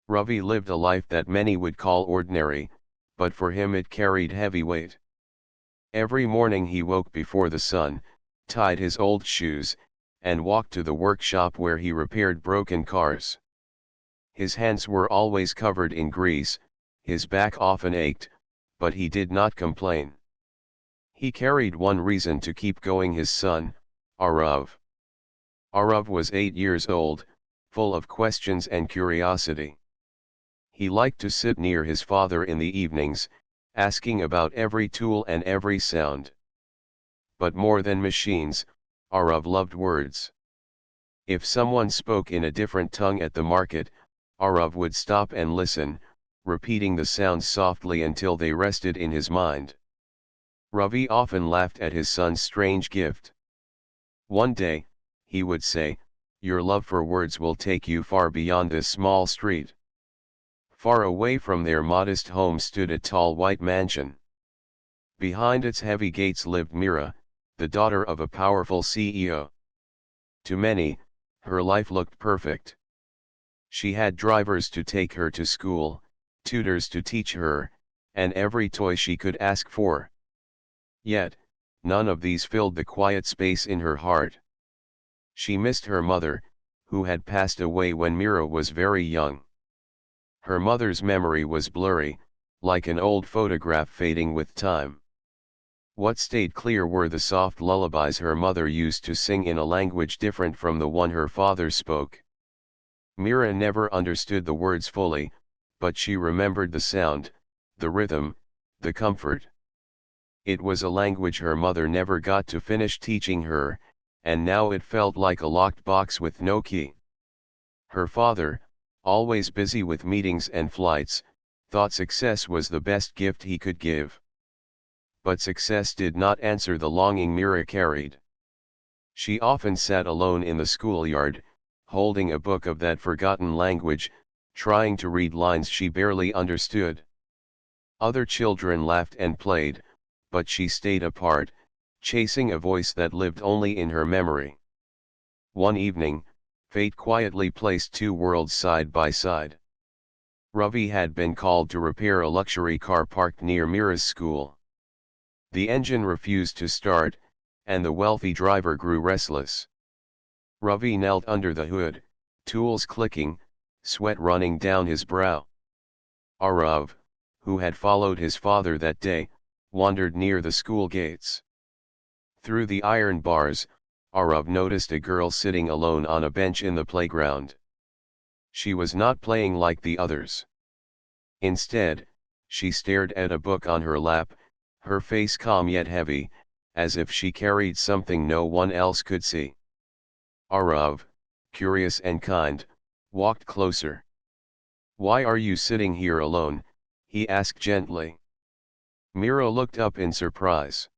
Ravi lived a life that many would call ordinary, but for him it carried heavy weight. Every morning he woke before the sun, tied his old shoes, and walked to the workshop where he repaired broken cars. His hands were always covered in grease, his back often ached, but he did not complain. He carried one reason to keep going: his son, Arav. Arav was 8 years old, full of questions and curiosity. He liked to sit near his father in the evenings, asking about every tool and every sound. But more than machines, Arav loved words. If someone spoke in a different tongue at the market, Arav would stop and listen, repeating the sounds softly until they rested in his mind. Ravi often laughed at his son's strange gift. One day, he would say, "Your love for words will take you far beyond this small street." Far away from their modest home stood a tall white mansion. Behind its heavy gates lived Mira, the daughter of a powerful CEO. To many, her life looked perfect. She had drivers to take her to school, tutors to teach her, and every toy she could ask for. Yet, none of these filled the quiet space in her heart. She missed her mother, who had passed away when Mira was very young. Her mother's memory was blurry, like an old photograph fading with time. What stayed clear were the soft lullabies her mother used to sing in a language different from the one her father spoke. Mira never understood the words fully, but she remembered the sound, the rhythm, the comfort. It was a language her mother never got to finish teaching her, and now it felt like a locked box with no key. Her father, always busy with meetings and flights, thought success was the best gift he could give. But success did not answer the longing Mira carried. She often sat alone in the schoolyard, holding a book of that forgotten language, trying to read lines she barely understood. Other children laughed and played, but she stayed apart, chasing a voice that lived only in her memory. One evening, fate quietly placed two worlds side by side. Ravi had been called to repair a luxury car parked near Mira's school. The engine refused to start, and the wealthy driver grew restless. Ravi knelt under the hood, tools clicking, sweat running down his brow. Arav, who had followed his father that day, wandered near the school gates. Through the iron bars, Arav noticed a girl sitting alone on a bench in the playground. She was not playing like the others. Instead, she stared at a book on her lap, her face calm yet heavy, as if she carried something no one else could see. Arav, curious and kind, walked closer. "Why are you sitting here alone?" he asked gently. Mira looked up in surprise.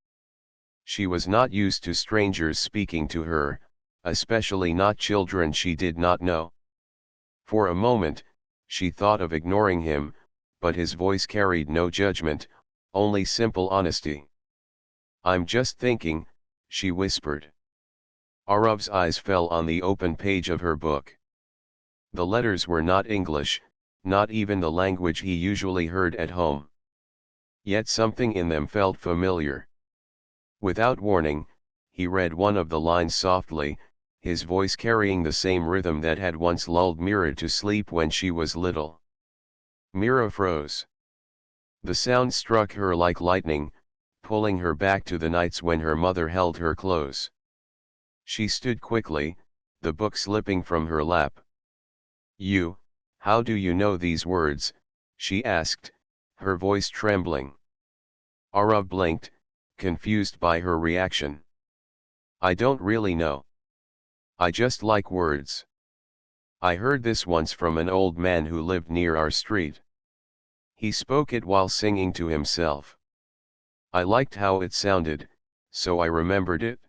She was not used to strangers speaking to her, especially not children she did not know. For a moment, she thought of ignoring him, but his voice carried no judgment, only simple honesty. "I'm just thinking," she whispered. Arav's eyes fell on the open page of her book. The letters were not English, not even the language he usually heard at home. Yet something in them felt familiar. Without warning, he read one of the lines softly, his voice carrying the same rhythm that had once lulled Mira to sleep when she was little. Mira froze. The sound struck her like lightning, pulling her back to the nights when her mother held her close. She stood quickly, the book slipping from her lap. How do you know these words?" she asked, her voice trembling. Arav blinked, confused by her reaction. "I don't really know. I just like words. I heard this once from an old man who lived near our street. He spoke it while singing to himself. I liked how it sounded, so I remembered it."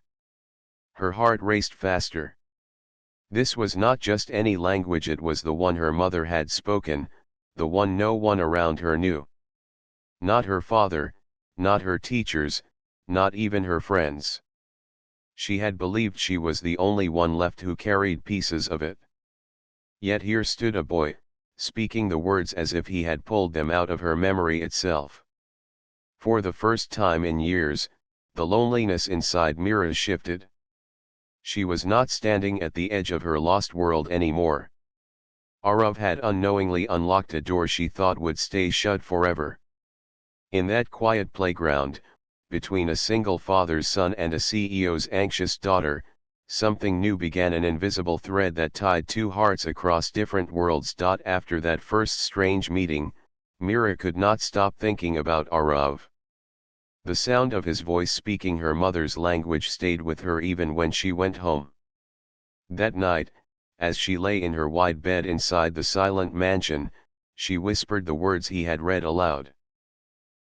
Her heart raced faster. This was not just any language, it was the one her mother had spoken, the one no one around her knew. Not her father, not her teachers, not even her friends. She had believed she was the only one left who carried pieces of it. Yet here stood a boy, speaking the words as if he had pulled them out of her memory itself. For the first time in years, the loneliness inside Mira shifted. She was not standing at the edge of her lost world anymore. Arav had unknowingly unlocked a door she thought would stay shut forever. In that quiet playground, between a single father's son and a CEO's anxious daughter, something new began, an invisible thread that tied two hearts across different worlds. After that first strange meeting, Mira could not stop thinking about Arav. The sound of his voice speaking her mother's language stayed with her even when she went home. That night, as she lay in her wide bed inside the silent mansion, she whispered the words he had read aloud.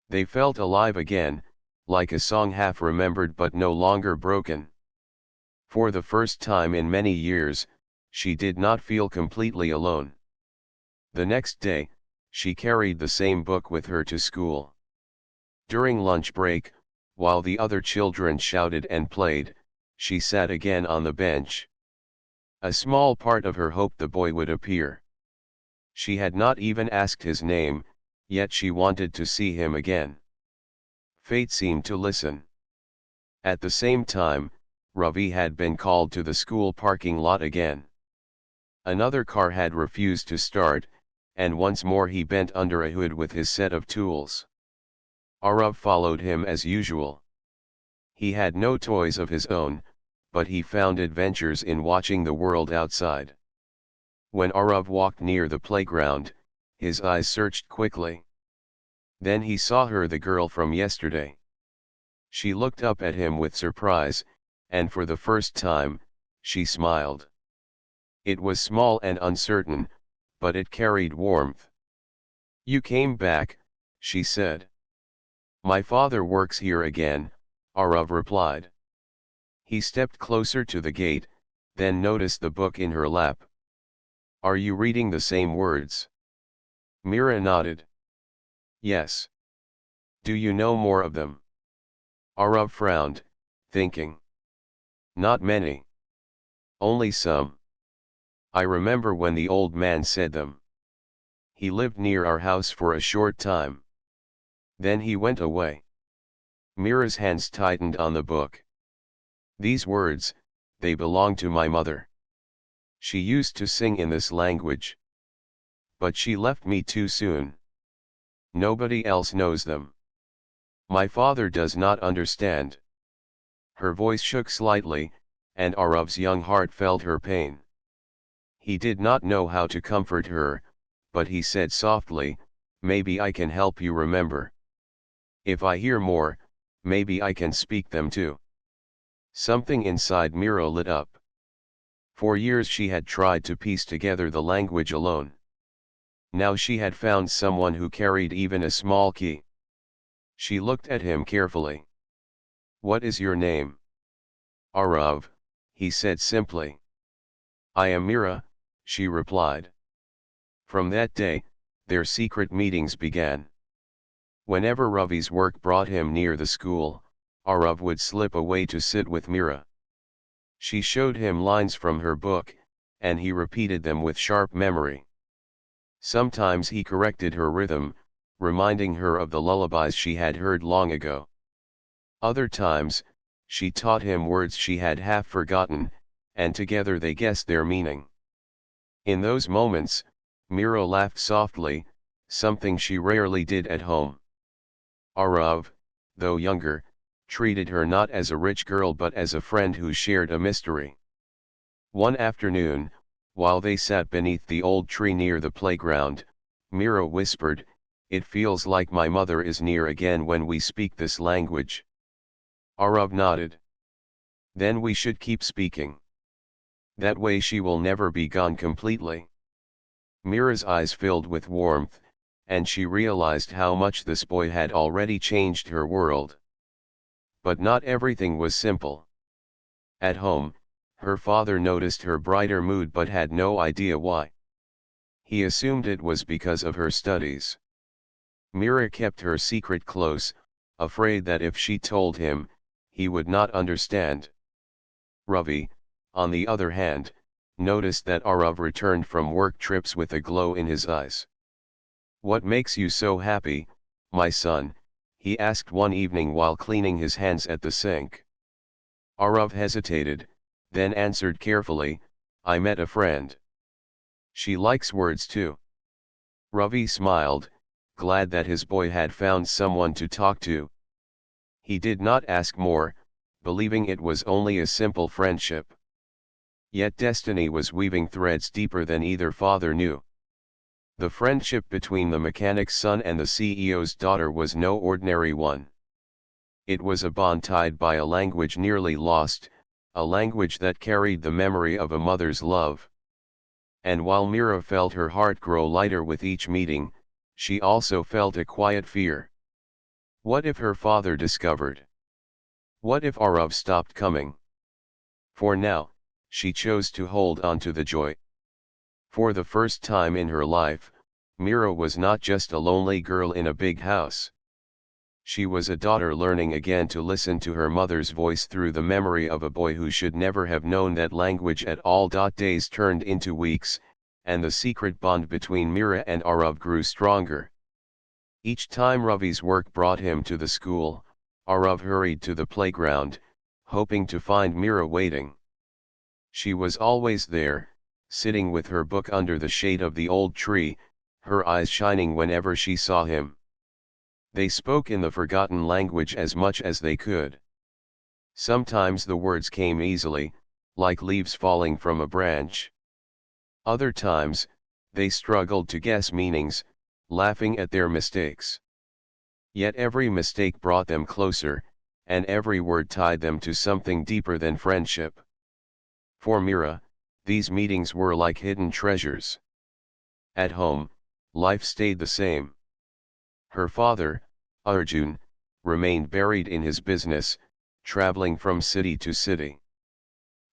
They felt alive again, like a song half remembered but no longer broken. For the first time in many years, she did not feel completely alone. The next day, she carried the same book with her to school. During lunch break, while the other children shouted and played, she sat again on the bench. A small part of her hoped the boy would appear. She had not even asked his name, yet she wanted to see him again. Fate seemed to listen. At the same time, Ravi had been called to the school parking lot again. Another car had refused to start, and once more he bent under a hood with his set of tools. Arav followed him as usual. He had no toys of his own, but he found adventures in watching the world outside. When Arav walked near the playground, his eyes searched quickly. Then he saw her, the girl from yesterday. She looked up at him with surprise, and for the first time, she smiled. It was small and uncertain, but it carried warmth. "You came back," she said. "My father works here again," Arav replied. He stepped closer to the gate, then noticed the book in her lap. "Are you reading the same words?" Mira nodded. "Yes. Do you know more of them?" Arav frowned, thinking. "Not many. Only some. I remember when the old man said them. He lived near our house for a short time. Then he went away." Mira's hands tightened on the book. "These words, they belong to my mother. She used to sing in this language. But she left me too soon. Nobody else knows them. My father does not understand." Her voice shook slightly, and Arav's young heart felt her pain. He did not know how to comfort her, but he said softly, "Maybe I can help you remember. If I hear more, maybe I can speak them too." Something inside Mira lit up. For years she had tried to piece together the language alone. Now she had found someone who carried even a small key. She looked at him carefully. "What is your name?" "Arav," he said simply. "I am Mira," she replied. From that day, their secret meetings began. Whenever Ravi's work brought him near the school, Arav would slip away to sit with Mira. She showed him lines from her book, and he repeated them with sharp memory. Sometimes he corrected her rhythm, reminding her of the lullabies she had heard long ago. Other times, she taught him words she had half forgotten, and together they guessed their meaning. In those moments, Mira laughed softly, something she rarely did at home. Arav, though younger, treated her not as a rich girl but as a friend who shared a mystery. One afternoon, while they sat beneath the old tree near the playground, Mira whispered, "It feels like my mother is near again when we speak this language." Arav nodded. "Then we should keep speaking. That way she will never be gone completely." Mira's eyes filled with warmth, and she realized how much this boy had already changed her world. But not everything was simple. At home, her father noticed her brighter mood but had no idea why. He assumed it was because of her studies. Mira kept her secret close, afraid that if she told him, he would not understand. Ravi, on the other hand, noticed that Arav returned from work trips with a glow in his eyes. "What makes you so happy, my son?" he asked one evening while cleaning his hands at the sink. Arav hesitated, then answered carefully, "I met a friend. She likes words too." Ravi smiled, glad that his boy had found someone to talk to. He did not ask more, believing it was only a simple friendship. Yet destiny was weaving threads deeper than either father knew. The friendship between the mechanic's son and the CEO's daughter was no ordinary one. It was a bond tied by a language nearly lost, a language that carried the memory of a mother's love. And while Mira felt her heart grow lighter with each meeting, she also felt a quiet fear. What if her father discovered? What if Arav stopped coming? For now, she chose to hold on to the joy. For the first time in her life, Mira was not just a lonely girl in a big house. She was a daughter learning again to listen to her mother's voice through the memory of a boy who should never have known that language at all. Days turned into weeks, and the secret bond between Mira and Arav grew stronger. Each time Ravi's work brought him to the school, Arav hurried to the playground, hoping to find Mira waiting. She was always there, sitting with her book under the shade of the old tree, her eyes shining whenever she saw him. They spoke in the forgotten language as much as they could. Sometimes the words came easily, like leaves falling from a branch. Other times, they struggled to guess meanings, laughing at their mistakes. Yet every mistake brought them closer, and every word tied them to something deeper than friendship. For Mira, these meetings were like hidden treasures. At home, life stayed the same. Her father, Arjun, remained buried in his business, traveling from city to city.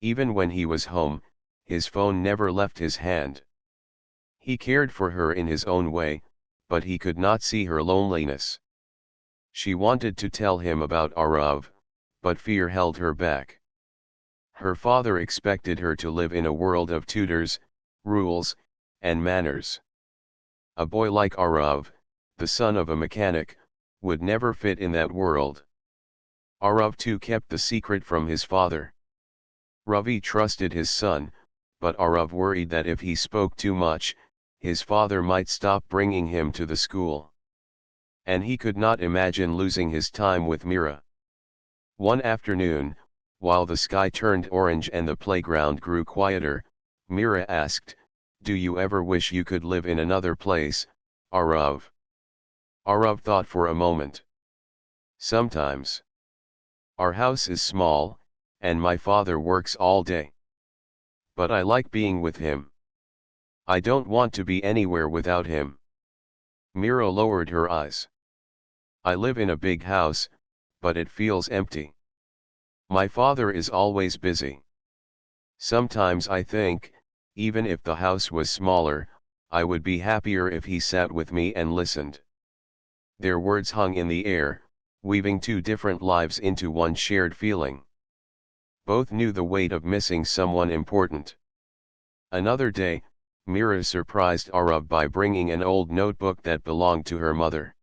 Even when he was home, his phone never left his hand. He cared for her in his own way, but he could not see her loneliness. She wanted to tell him about Arav, but fear held her back. Her father expected her to live in a world of tutors, rules, and manners. A boy like Arav, the son of a mechanic, would never fit in that world. Arav too kept the secret from his father. Ravi trusted his son, but Arav worried that if he spoke too much, his father might stop bringing him to the school. And he could not imagine losing his time with Mira. One afternoon, while the sky turned orange and the playground grew quieter, Mira asked, "Do you ever wish you could live in another place, Arav?" Arav thought for a moment. "Sometimes. Our house is small, and my father works all day. But I like being with him. I don't want to be anywhere without him." Mira lowered her eyes. "I live in a big house, but it feels empty. My father is always busy. Sometimes I think, even if the house was smaller, I would be happier if he sat with me and listened." Their words hung in the air, weaving two different lives into one shared feeling. Both knew the weight of missing someone important. Another day, Mira surprised Arav by bringing an old notebook that belonged to her mother.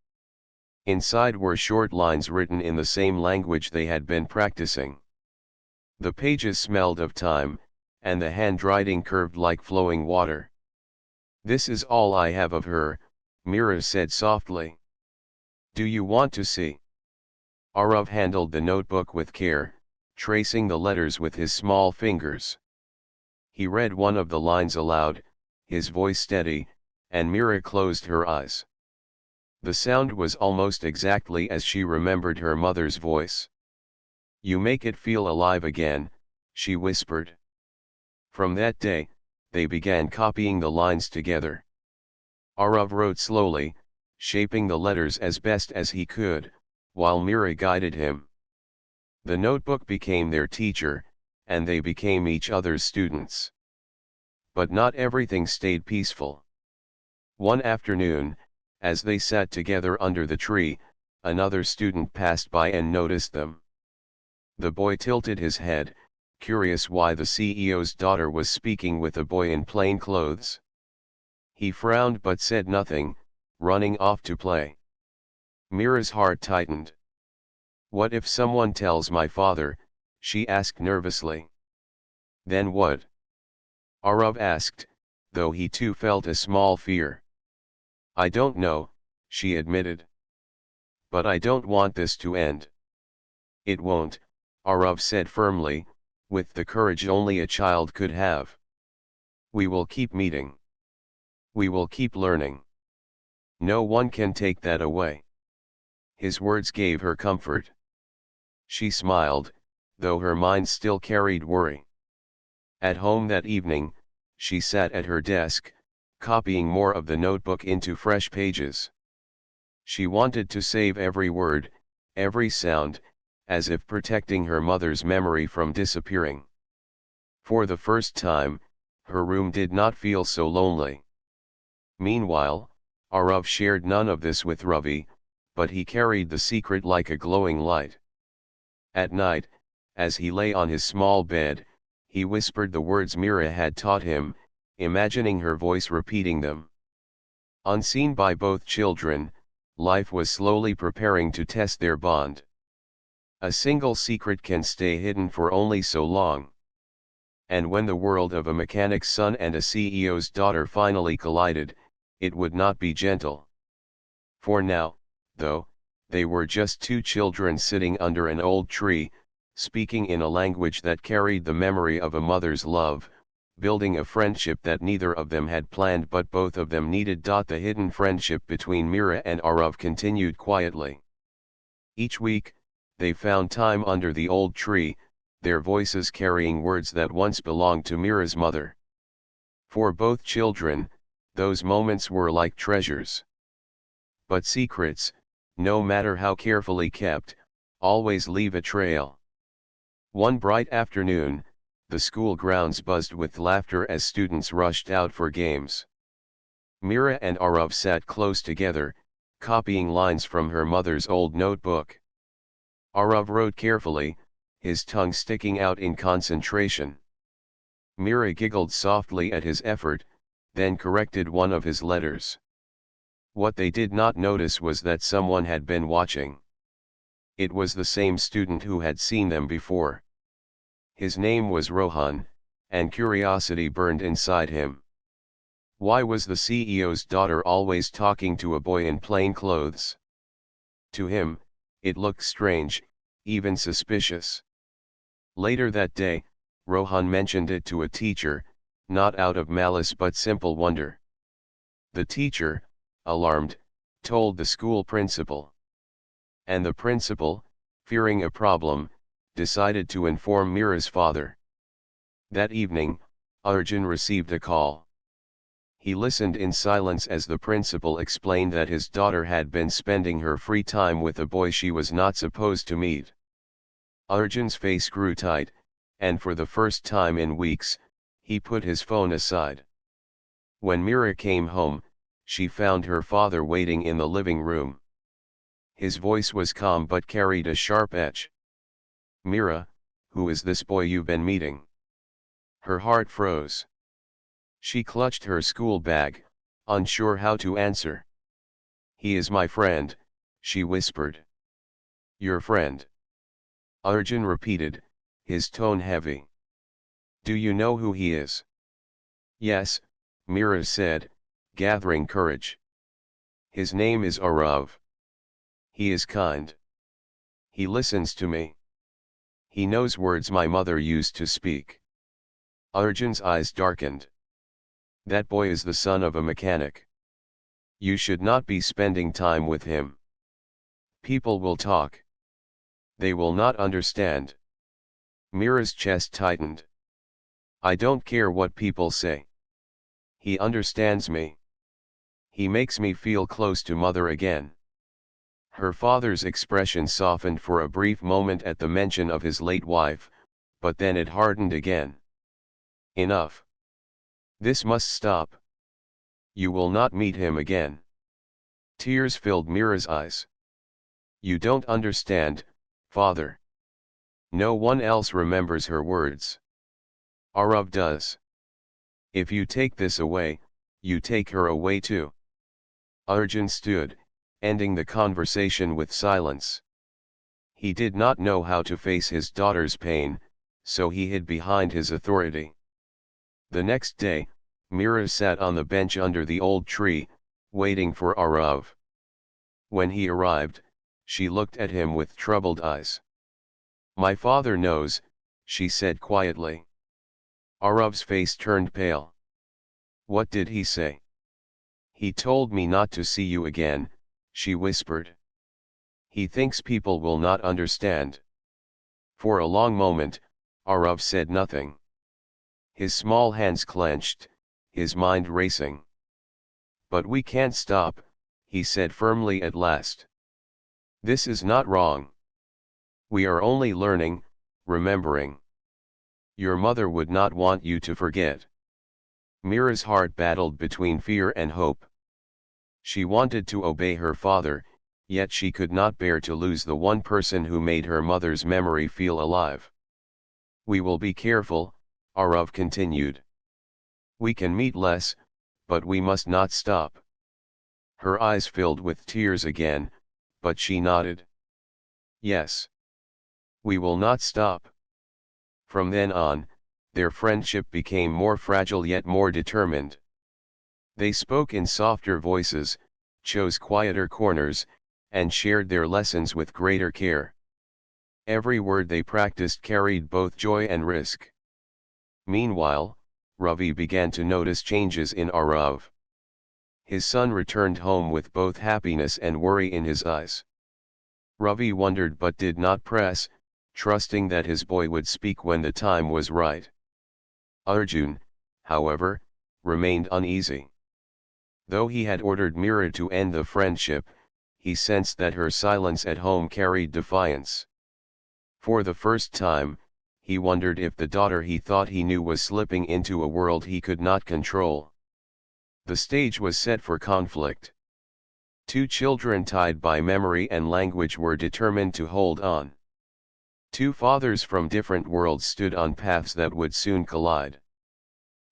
Inside were short lines written in the same language they had been practicing. The pages smelled of time, and the handwriting curved like flowing water. "This is all I have of her," Mira said softly. "Do you want to see?" Arav handled the notebook with care, tracing the letters with his small fingers. He read one of the lines aloud, his voice steady, and Mira closed her eyes. The sound was almost exactly as she remembered her mother's voice. "You make it feel alive again," she whispered. From that day, they began copying the lines together. Arav wrote slowly, shaping the letters as best as he could, while Mira guided him. The notebook became their teacher, and they became each other's students. But not everything stayed peaceful. One afternoon, as they sat together under the tree, another student passed by and noticed them. The boy tilted his head, curious why the CEO's daughter was speaking with a boy in plain clothes. He frowned but said nothing, running off to play. Mira's heart tightened. "What if someone tells my father?" she asked nervously. "Then what?" Arav asked, though he too felt a small fear. "I don't know," she admitted. "But I don't want this to end." "It won't," Arav said firmly, with the courage only a child could have. "We will keep meeting. We will keep learning. No one can take that away." His words gave her comfort. She smiled, though her mind still carried worry. At home that evening, she sat at her desk, copying more of the notebook into fresh pages. She wanted to save every word, every sound, as if protecting her mother's memory from disappearing. For the first time, her room did not feel so lonely. Meanwhile, Arav shared none of this with Ravi, but he carried the secret like a glowing light. At night, as he lay on his small bed, he whispered the words Mira had taught him, imagining her voice repeating them. Unseen by both children, life was slowly preparing to test their bond. A single secret can stay hidden for only so long. And when the world of a mechanic's son and a CEO's daughter finally collided, it would not be gentle. For now, though, they were just two children sitting under an old tree, speaking in a language that carried the memory of a mother's love, building a friendship that neither of them had planned but both of them needed. The hidden friendship between Mira and Arav continued quietly. Each week, they found time under the old tree, their voices carrying words that once belonged to Mira's mother. For both children, those moments were like treasures. But secrets, no matter how carefully kept, always leave a trail. One bright afternoon, the school grounds buzzed with laughter as students rushed out for games. Mira and Arav sat close together, copying lines from her mother's old notebook. Arav wrote carefully, his tongue sticking out in concentration. Mira giggled softly at his effort, then corrected one of his letters. What they did not notice was that someone had been watching. It was the same student who had seen them before. His name was Rohan, and curiosity burned inside him. Why was the CEO's daughter always talking to a boy in plain clothes? To him, it looked strange, even suspicious. Later that day, Rohan mentioned it to a teacher, not out of malice but simple wonder. The teacher, alarmed, told the school principal. And the principal, fearing a problem, decided to inform Mira's father. That evening, Arjun received a call. He listened in silence as the principal explained that his daughter had been spending her free time with a boy she was not supposed to meet. Arjun's face grew tight, and for the first time in weeks, he put his phone aside. When Mira came home, she found her father waiting in the living room. His voice was calm but carried a sharp edge. "Mira, who is this boy you've been meeting?" Her heart froze. She clutched her school bag, unsure how to answer. "He is my friend," she whispered. "Your friend?" Arjun repeated, his tone heavy. "Do you know who he is?" "Yes," Mira said, gathering courage. "His name is Arav. He is kind. He listens to me. He knows words my mother used to speak." Arjun's eyes darkened. "That boy is the son of a mechanic. You should not be spending time with him. People will talk. They will not understand." Mira's chest tightened. "I don't care what people say. He understands me. He makes me feel close to mother again." Her father's expression softened for a brief moment at the mention of his late wife, but then it hardened again. "Enough. This must stop. You will not meet him again." Tears filled Mira's eyes. "You don't understand, father. No one else remembers her words. Arav does. If you take this away, you take her away too. Arjun stood, ending the conversation with silence. He did not know how to face his daughter's pain, so he hid behind his authority. The next day, Mira sat on the bench under the old tree, waiting for Arav. When he arrived, she looked at him with troubled eyes. "My father knows," she said quietly. Arav's face turned pale. "What did he say?" "He told me not to see you again," she whispered. "He thinks people will not understand." For a long moment, Arav said nothing. His small hands clenched, his mind racing. "But we can't stop," he said firmly at last. "This is not wrong. We are only learning, remembering. Your mother would not want you to forget." Mira's heart battled between fear and hope. She wanted to obey her father, yet she could not bear to lose the one person who made her mother's memory feel alive. "We will be careful," Arav continued. "We can meet less, but we must not stop." Her eyes filled with tears again, but she nodded. "Yes. We will not stop." From then on, their friendship became more fragile yet more determined. They spoke in softer voices, chose quieter corners, and shared their lessons with greater care. Every word they practiced carried both joy and risk. Meanwhile, Ravi began to notice changes in Arav. His son returned home with both happiness and worry in his eyes. Ravi wondered but did not press, trusting that his boy would speak when the time was right. Arjun, however, remained uneasy. Though he had ordered Mira to end the friendship, he sensed that her silence at home carried defiance. For the first time, he wondered if the daughter he thought he knew was slipping into a world he could not control. The stage was set for conflict. Two children tied by memory and language were determined to hold on. Two fathers from different worlds stood on paths that would soon collide.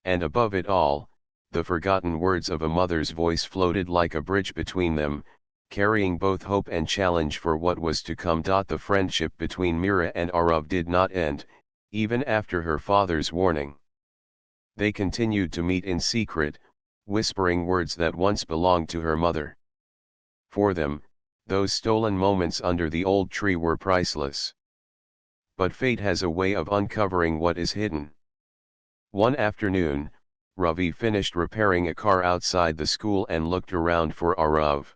And above it all, the forgotten words of a mother's voice floated like a bridge between them, carrying both hope and challenge for what was to come. The friendship between Mira and Arav did not end, even after her father's warning. They continued to meet in secret, whispering words that once belonged to her mother. For them, those stolen moments under the old tree were priceless. But fate has a way of uncovering what is hidden. One afternoon, Ravi finished repairing a car outside the school and looked around for Arav.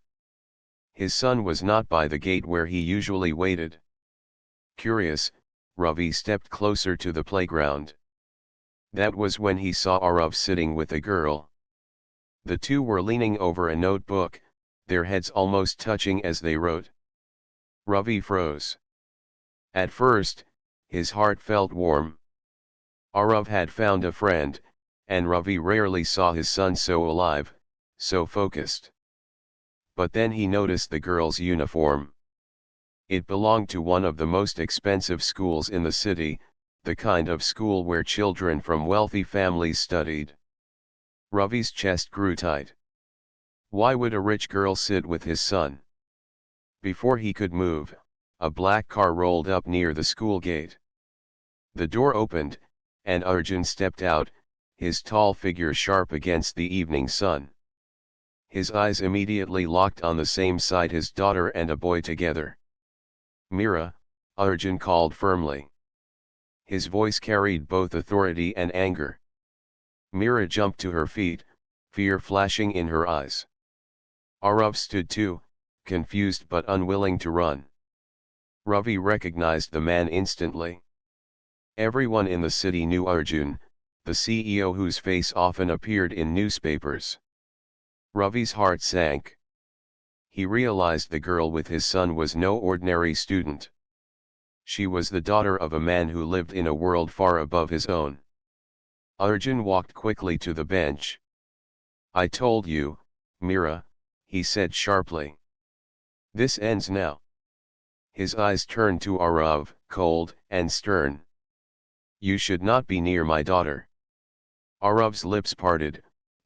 His son was not by the gate where he usually waited. Curious, Ravi stepped closer to the playground. That was when he saw Arav sitting with a girl. The two were leaning over a notebook, their heads almost touching as they wrote. Ravi froze. At first, his heart felt warm. Arav had found a friend, and Ravi rarely saw his son so alive, so focused. But then he noticed the girl's uniform. It belonged to one of the most expensive schools in the city, the kind of school where children from wealthy families studied. Ravi's chest grew tight. Why would a rich girl sit with his son? Before he could move, a black car rolled up near the school gate. The door opened, and Arjun stepped out, his tall figure sharp against the evening sun. His eyes immediately locked on the same side his daughter and a boy together. "Mira," Arjun called firmly. His voice carried both authority and anger. Mira jumped to her feet, fear flashing in her eyes. Arav stood too, confused but unwilling to run. Ravi recognized the man instantly. Everyone in the city knew Arjun, the CEO whose face often appeared in newspapers. Ravi's heart sank. He realized the girl with his son was no ordinary student. She was the daughter of a man who lived in a world far above his own. Arjun walked quickly to the bench. "I told you, Mira," he said sharply. "This ends now." His eyes turned to Arav, cold and stern. You should not be near my daughter. Arav's lips parted,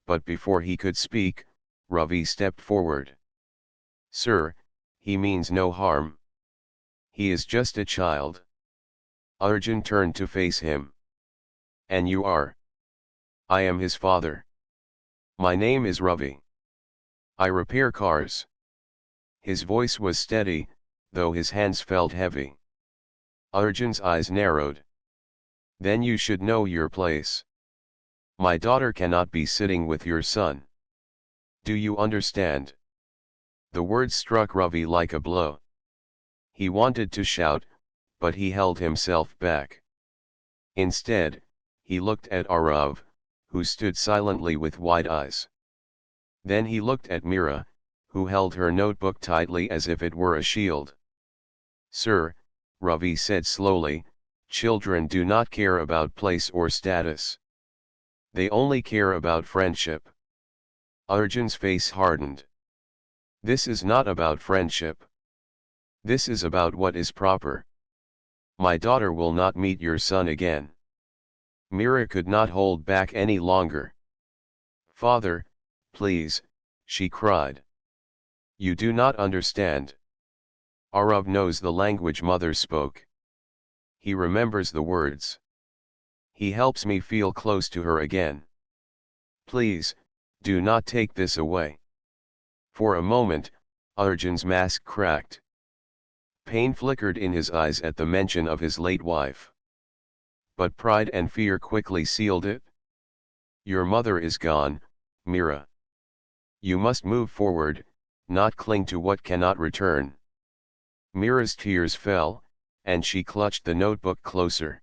but before he could speak, Ravi stepped forward. Sir, he means no harm. He is just a child. Arjun turned to face him. And you are? I am his father. My name is Ravi. I repair cars. His voice was steady, though his hands felt heavy. Arjun's eyes narrowed. Then you should know your place. My daughter cannot be sitting with your son. Do you understand? The words struck Ravi like a blow. He wanted to shout, but he held himself back. Instead, he looked at Arav, who stood silently with wide eyes. Then he looked at Mira, who held her notebook tightly as if it were a shield. Sir, Ravi said slowly, children do not care about place or status. They only care about friendship. Arjun's face hardened. This is not about friendship. This is about what is proper. My daughter will not meet your son again. Mira could not hold back any longer. Father, please, she cried. You do not understand. Arav knows the language mother spoke. He remembers the words. He helps me feel close to her again. Please, do not take this away. For a moment, Arjun's mask cracked. Pain flickered in his eyes at the mention of his late wife. But pride and fear quickly sealed it. Your mother is gone, Mira. You must move forward, not cling to what cannot return. Mira's tears fell, and she clutched the notebook closer.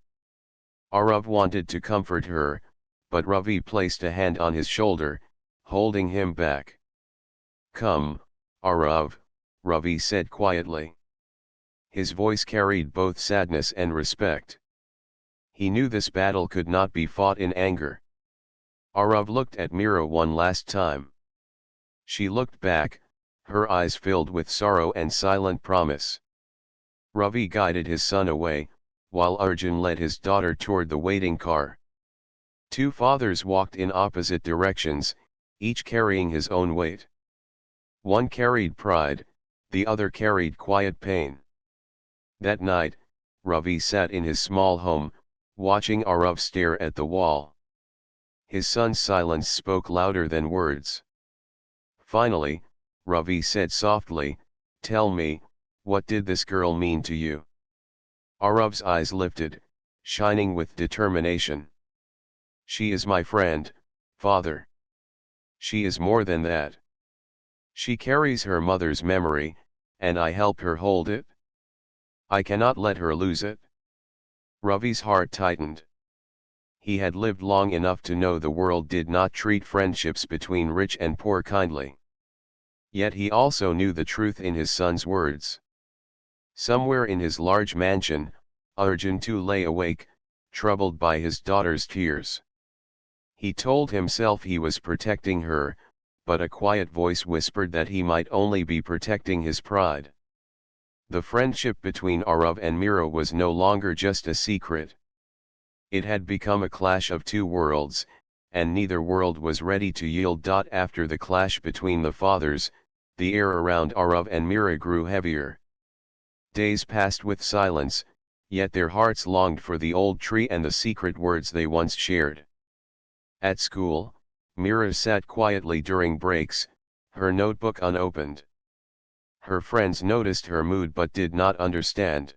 Arav wanted to comfort her, but Ravi placed a hand on his shoulder, holding him back. Come, Arav, Ravi said quietly. His voice carried both sadness and respect. He knew this battle could not be fought in anger. Arav looked at Mira one last time. She looked back, her eyes filled with sorrow and silent promise. Ravi guided his son away, while Arjun led his daughter toward the waiting car. Two fathers walked in opposite directions, each carrying his own weight. One carried pride, the other carried quiet pain. That night, Ravi sat in his small home, watching Arav stare at the wall. His son's silence spoke louder than words. Finally, Ravi said softly, Tell me, what did this girl mean to you? Arav's eyes lifted, shining with determination. She is my friend, father. She is more than that. She carries her mother's memory, and I help her hold it. I cannot let her lose it. Ravi's heart tightened. He had lived long enough to know the world did not treat friendships between rich and poor kindly. Yet he also knew the truth in his son's words. Somewhere in his large mansion, Arjun too lay awake, troubled by his daughter's tears. He told himself he was protecting her, but a quiet voice whispered that he might only be protecting his pride. The friendship between Arav and Mira was no longer just a secret. It had become a clash of two worlds, and neither world was ready to yield. After the clash between the fathers, the air around Arav and Mira grew heavier. Days passed with silence, yet their hearts longed for the old tree and the secret words they once shared. At school, Mira sat quietly during breaks, her notebook unopened. Her friends noticed her mood but did not understand.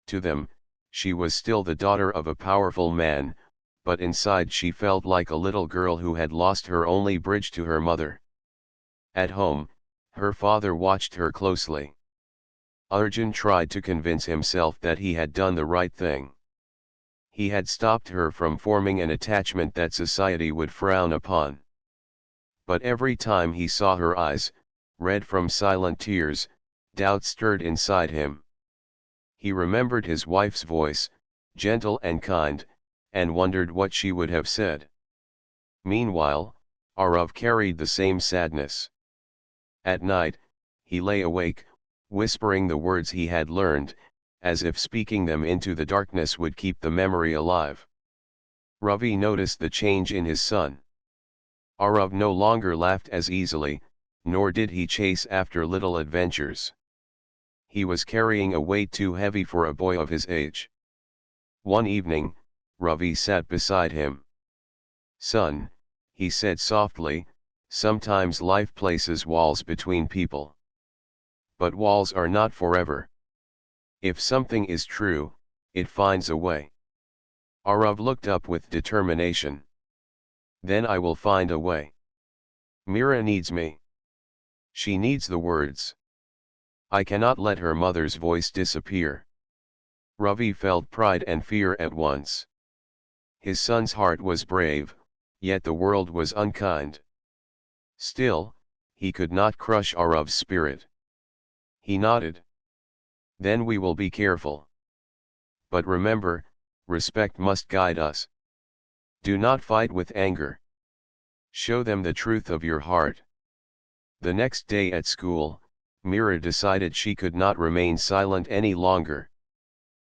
To them, she was still the daughter of a powerful man, but inside she felt like a little girl who had lost her only bridge to her mother. At home, her father watched her closely. Arjun tried to convince himself that he had done the right thing. He had stopped her from forming an attachment that society would frown upon. But every time he saw her eyes, red from silent tears, doubt stirred inside him. He remembered his wife's voice, gentle and kind, and wondered what she would have said. Meanwhile, Arav carried the same sadness. At night, he lay awake, whispering the words he had learned, as if speaking them into the darkness would keep the memory alive. Ravi noticed the change in his son. Arav no longer laughed as easily, nor did he chase after little adventures. He was carrying a weight too heavy for a boy of his age. One evening, Ravi sat beside him. "Son," he said softly, "sometimes life places walls between people. But walls are not forever. If something is true, it finds a way." Arav looked up with determination. "Then I will find a way. Mira needs me. She needs the words. I cannot let her mother's voice disappear." Ravi felt pride and fear at once. His son's heart was brave, yet the world was unkind. Still, he could not crush Arav's spirit. He nodded. "Then we will be careful. But remember, respect must guide us. Do not fight with anger. Show them the truth of your heart." The next day at school, Mira decided she could not remain silent any longer.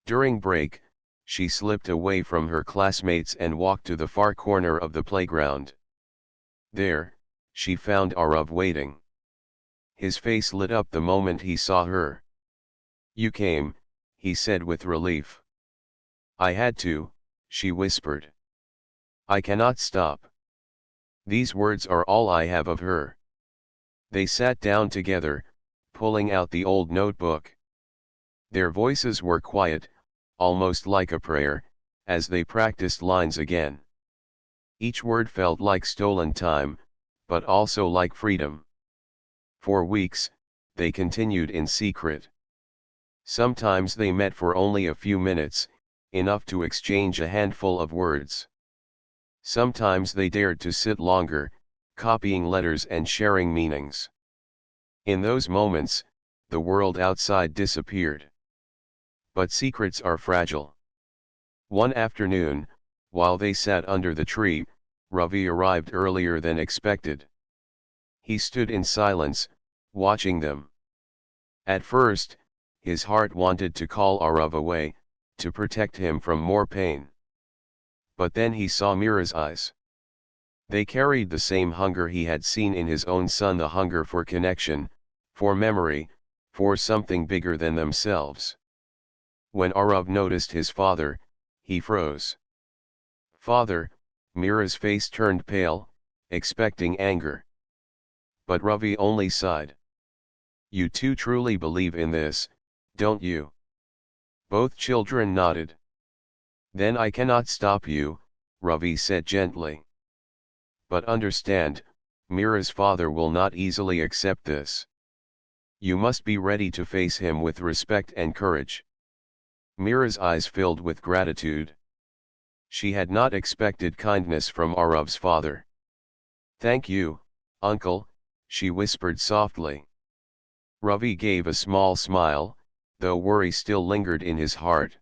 During break, she slipped away from her classmates and walked to the far corner of the playground. There, she found Arav waiting. His face lit up the moment he saw her. "You came," he said with relief. "I had to," she whispered. "I cannot stop." These words are all I have of her. They sat down together, pulling out the old notebook. Their voices were quiet, almost like a prayer, as they practiced lines again. Each word felt like stolen time, but also like freedom. For weeks, they continued in secret. Sometimes they met for only a few minutes, enough to exchange a handful of words. Sometimes they dared to sit longer, copying letters and sharing meanings. In those moments, the world outside disappeared. But secrets are fragile. One afternoon, while they sat under the tree, Ravi arrived earlier than expected. He stood in silence, watching them. At first, his heart wanted to call Arav away, to protect him from more pain. But then he saw Mira's eyes. They carried the same hunger he had seen in his own son, the hunger for connection, for memory, for something bigger than themselves. When Arav noticed his father, he froze. "Father," Mira's face turned pale, expecting anger. But Ravi only sighed. "You two truly believe in this, don't you?" Both children nodded. "Then I cannot stop you," Ravi said gently. "But understand, Mira's father will not easily accept this. You must be ready to face him with respect and courage." Mira's eyes filled with gratitude. She had not expected kindness from Arav's father. "Thank you, uncle," she whispered softly. Ravi gave a small smile, though worry still lingered in his heart.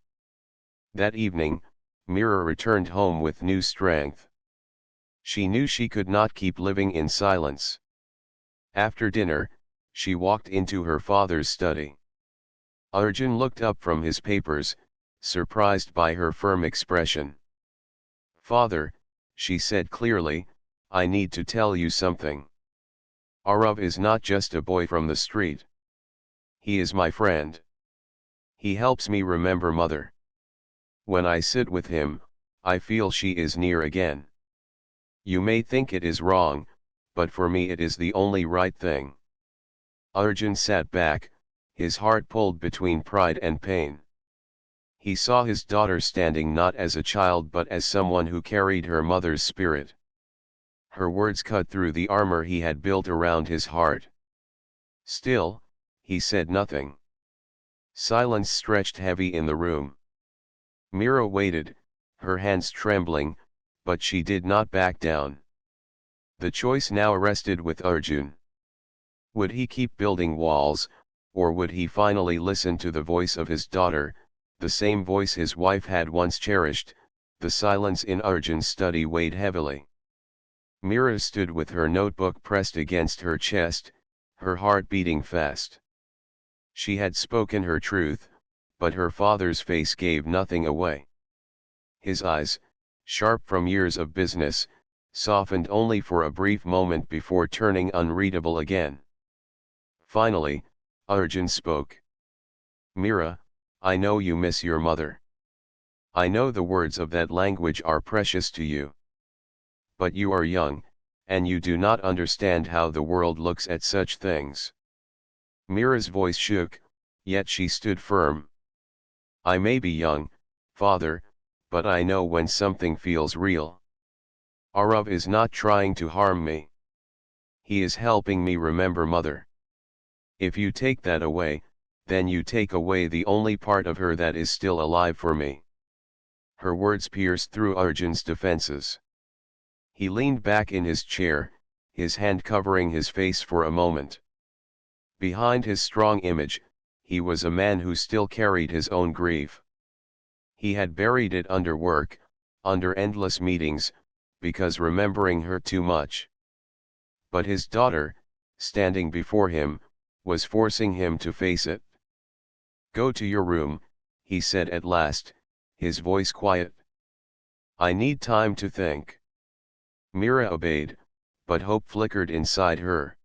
That evening, Mira returned home with new strength. She knew she could not keep living in silence. After dinner, she walked into her father's study. Arjun looked up from his papers, surprised by her firm expression. "Father," she said clearly, "I need to tell you something. Arav is not just a boy from the street. He is my friend. He helps me remember mother. When I sit with him, I feel she is near again. You may think it is wrong, but for me it is the only right thing." Arjun sat back, his heart pulled between pride and pain. He saw his daughter standing not as a child but as someone who carried her mother's spirit. Her words cut through the armor he had built around his heart. Still, he said nothing. Silence stretched heavy in the room. Mira waited, her hands trembling, but she did not back down. The choice now rested with Arjun. Would he keep building walls, or would he finally listen to the voice of his daughter, the same voice his wife had once cherished? The silence in Arjun's study weighed heavily. Mira stood with her notebook pressed against her chest, her heart beating fast. She had spoken her truth, but her father's face gave nothing away. His eyes, sharp from years of business, softened only for a brief moment before turning unreadable again. Finally, Arjun spoke. Mira, I know you miss your mother. I know the words of that language are precious to you. But you are young, and you do not understand how the world looks at such things. Mira's voice shook, yet she stood firm. I may be young, father, but I know when something feels real. Arav is not trying to harm me. He is helping me remember mother. If you take that away, then you take away the only part of her that is still alive for me. Her words pierced through Arjun's defenses. He leaned back in his chair, his hand covering his face for a moment. Behind his strong image, he was a man who still carried his own grief. He had buried it under work, under endless meetings, because remembering her too much. But his daughter, standing before him, was forcing him to face it. Go to your room, he said at last, his voice quiet. I need time to think. Mira obeyed, but hope flickered inside her.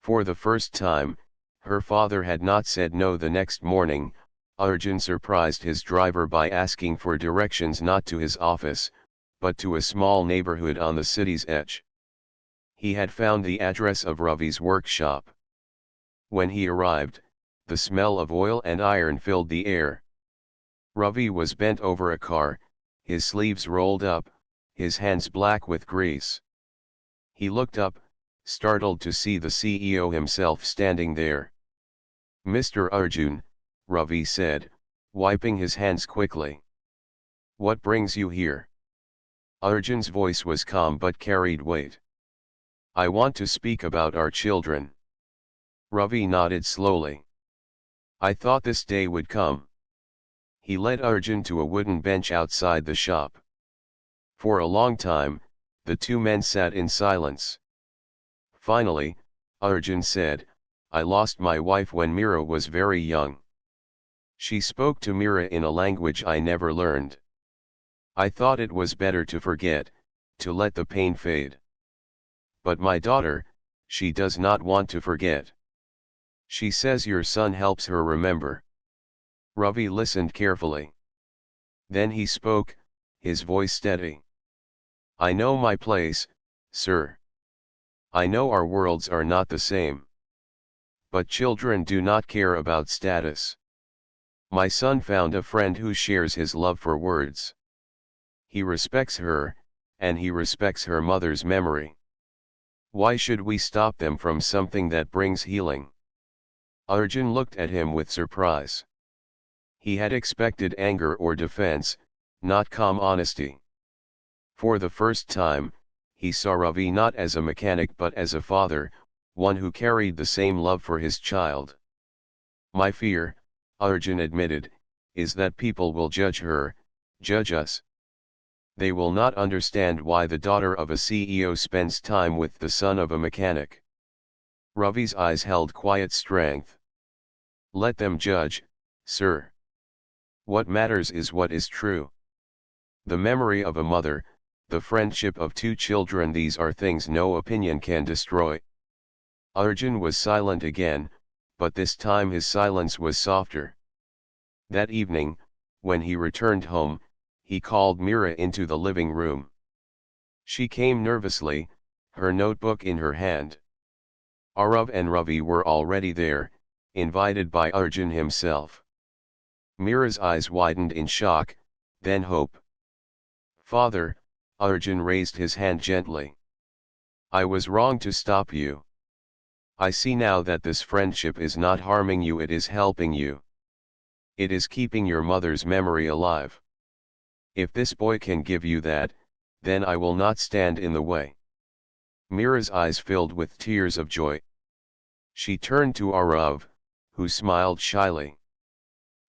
For the first time, her father had not said no. The next morning, Arjun surprised his driver by asking for directions not to his office, but to a small neighborhood on the city's edge. He had found the address of Ravi's workshop. When he arrived, the smell of oil and iron filled the air. Ravi was bent over a car, his sleeves rolled up, his hands black with grease. He looked up, startled to see the CEO himself standing there. Mr. Arjun, Ravi said, wiping his hands quickly. What brings you here? Arjun's voice was calm but carried weight. I want to speak about our children. Ravi nodded slowly. I thought this day would come. He led Arjun to a wooden bench outside the shop. For a long time, the two men sat in silence. Finally, Arjun said, I lost my wife when Mira was very young. She spoke to Mira in a language I never learned. I thought it was better to forget, to let the pain fade. But my daughter, she does not want to forget. She says your son helps her remember. Ravi listened carefully. Then he spoke, his voice steady. I know my place, sir. I know our worlds are not the same. But children do not care about status. My son found a friend who shares his love for words. He respects her, and he respects her mother's memory. Why should we stop them from something that brings healing? Arjun looked at him with surprise. He had expected anger or defense, not calm honesty. For the first time, he saw Ravi not as a mechanic but as a father, one who carried the same love for his child. My fear, Arjun admitted, is that people will judge her, judge us. They will not understand why the daughter of a CEO spends time with the son of a mechanic. Ravi's eyes held quiet strength. Let them judge, sir. What matters is what is true. The memory of a mother, the friendship of two children, these are things no opinion can destroy. Arjun was silent again, but this time his silence was softer. That evening, when he returned home, he called Mira into the living room. She came nervously, her notebook in her hand. Arav and Ravi were already there, invited by Arjun himself. Mira's eyes widened in shock, then hope. Father, Arjun raised his hand gently. I was wrong to stop you. I see now that this friendship is not harming you, it is helping you. It is keeping your mother's memory alive. If this boy can give you that, then I will not stand in the way. Mira's eyes filled with tears of joy. She turned to Arav, who smiled shyly.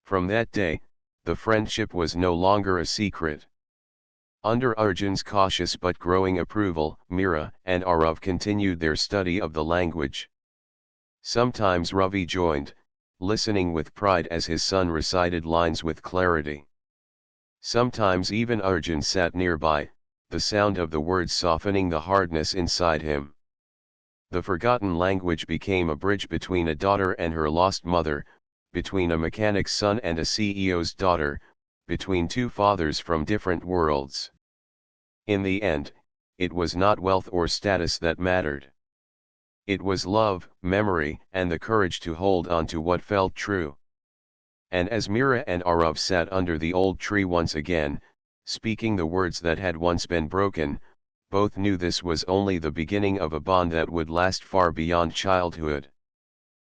From that day, the friendship was no longer a secret. Under Arjun's cautious but growing approval, Mira and Arav continued their study of the language. Sometimes Ravi joined, listening with pride as his son recited lines with clarity. Sometimes even Arjun sat nearby, the sound of the words softening the hardness inside him. The forgotten language became a bridge between a daughter and her lost mother, between a mechanic's son and a CEO's daughter, between two fathers from different worlds. In the end, it was not wealth or status that mattered. It was love, memory, and the courage to hold on to what felt true. And as Mira and Arav sat under the old tree once again, speaking the words that had once been broken, both knew this was only the beginning of a bond that would last far beyond childhood.